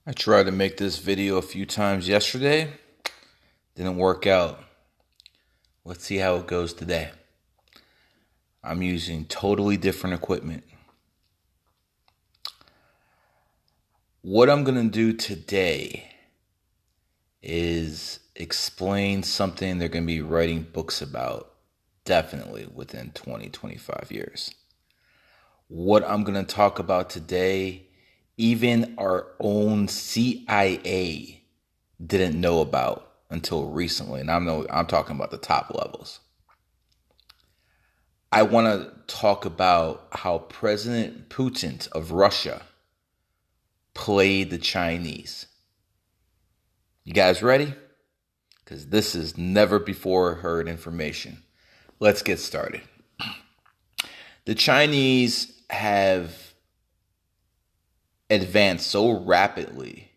I tried to make this video a few times yesterday. Didn't work out. Let's see how it goes today. I'm using totally different equipment. What I'm going to do today is explain something they're going to be writing books about definitely within 20, 25 years. What I'm going to talk about today, even our own CIA didn't know about until recently, and I'm talking about the top levels. I want to talk about how President Putin of Russia played the Chinese. You guys ready? Because this is never before heard information. Let's get started. The Chinese have advanced so rapidly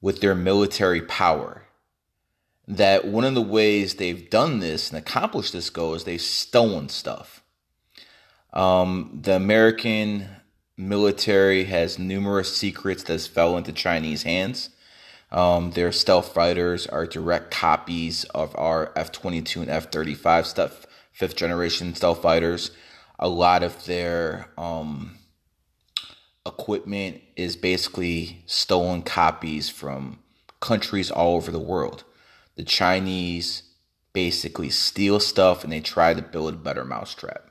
with their military power that one of the ways they've done this and accomplished this goal is they've stolen stuff. The American military has numerous secrets that fell into Chinese hands. Their stealth fighters are direct copies of our F-22 and F-35 stuff, fifth generation stealth fighters. A lot of their equipment is basically stolen copies from countries all over the world. The Chinese basically steal stuff and they try to build a better mousetrap.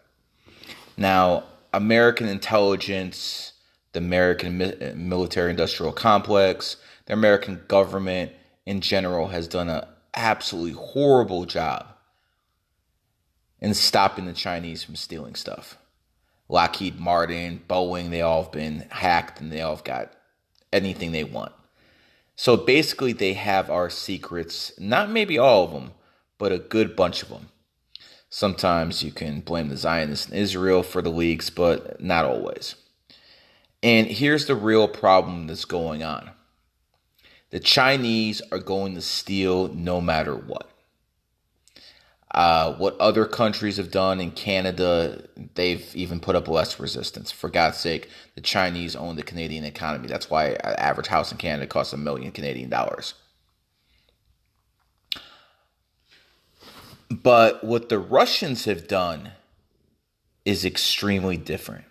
Now, American intelligence, the American military industrial complex, the American government in general has done an absolutely horrible job in stopping the Chinese from stealing stuff. Lockheed Martin, Boeing, they all have been hacked and they all have got anything they want. So basically they have our secrets, not maybe all of them, but a good bunch of them. Sometimes you can blame the Zionists in Israel for the leaks, but not always. And here's the real problem that's going on. The Chinese are going to steal no matter what. What other countries have done in Canada, they've even put up less resistance. For God's sake, the Chinese own the Canadian economy. That's why an average house in Canada costs $1 million Canadian dollars. But what the Russians have done is extremely different.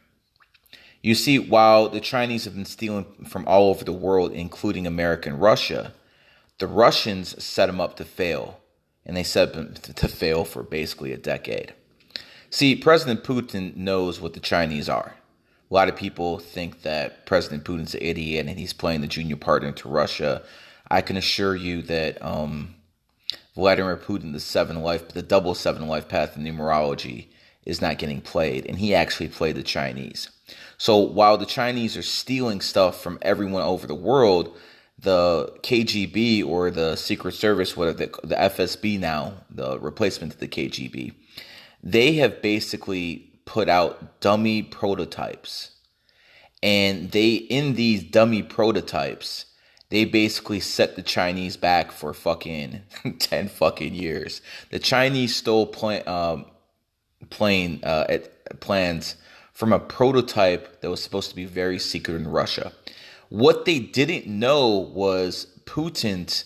You see, while the Chinese have been stealing from all over the world, including America and Russia, the Russians set them up to fail. And they set them to fail for basically a decade. See, President Putin knows what the Chinese are. A lot of people think that President Putin's an idiot and he's playing the junior partner to Russia. I can assure you that Vladimir Putin, the double seven life path in numerology, is not getting played. And he actually played the Chinese. So while the Chinese are stealing stuff from everyone over the world, the KGB or the Secret Service, whatever the FSB now, the replacement to the KGB, they have basically put out dummy prototypes. And in these dummy prototypes, they basically set the Chinese back for fucking 10 fucking years. The Chinese stole plans from a prototype that was supposed to be very secret in Russia. What they didn't know was Putin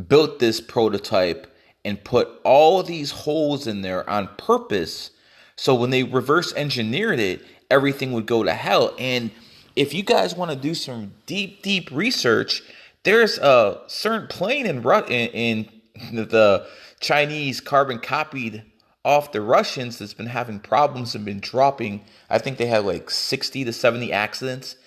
built this prototype and put all these holes in there on purpose. So when they reverse engineered it, everything would go to hell. And if you guys want to do some deep research, there's a certain plane in the Chinese carbon copied off the Russians that's been having problems and been dropping. I think they had like 60 to 70 accidents.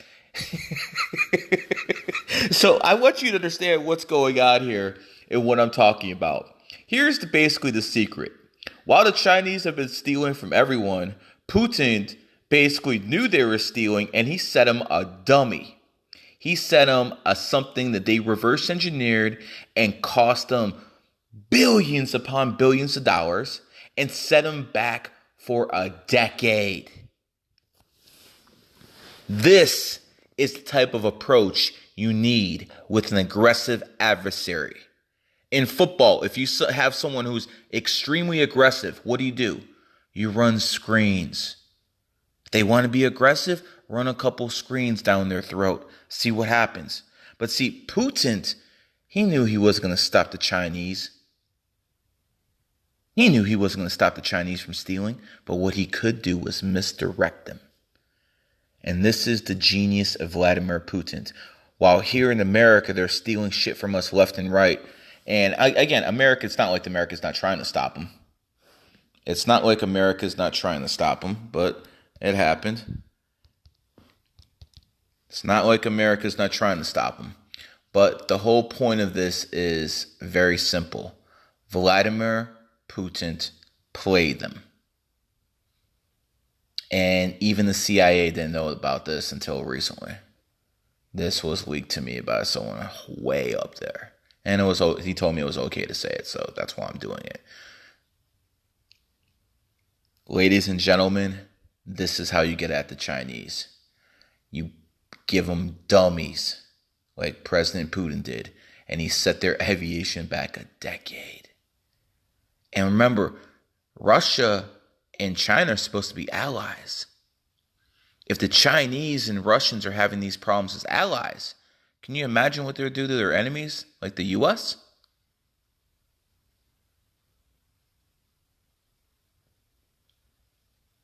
So I want you to understand what's going on here and what I'm talking about. Here's basically the secret. While the Chinese have been stealing from everyone, Putin basically knew they were stealing and he set them a dummy. He set them something that they reverse engineered and cost them billions upon billions of dollars and set them back for a decade. This is the type of approach you need with an aggressive adversary. In football, if you have someone who's extremely aggressive, what do? You run screens. If they want to be aggressive, run a couple screens down their throat. See what happens. But see, Putin, he knew he wasn't going to stop the Chinese. He knew he wasn't going to stop the Chinese from stealing, but what he could do was misdirect them. And this is the genius of Vladimir Putin. While here in America, they're stealing shit from us left and right. And again, America, it's not like America's not trying to stop them. It's not like America's not trying to stop them, but it happened. It's not like America's not trying to stop them. But the whole point of this is very simple. Vladimir Putin played them. And even the CIA didn't know about this until recently. This was leaked to me by someone way up there. And he told me it was okay to say it, so that's why I'm doing it. Ladies and gentlemen, this is how you get at the Chinese. You give them dummies like President Putin did, and he set their aviation back a decade. And remember, Russia and China are supposed to be allies. If the Chinese and Russians are having these problems as allies, can you imagine what they'll do to their enemies, like the U.S.?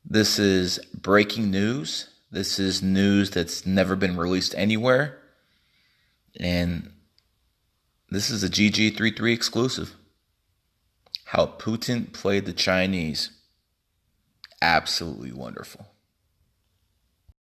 This is breaking news. This is news that's never been released anywhere. And this is a GG33 exclusive. How Putin played the Chinese. Absolutely wonderful.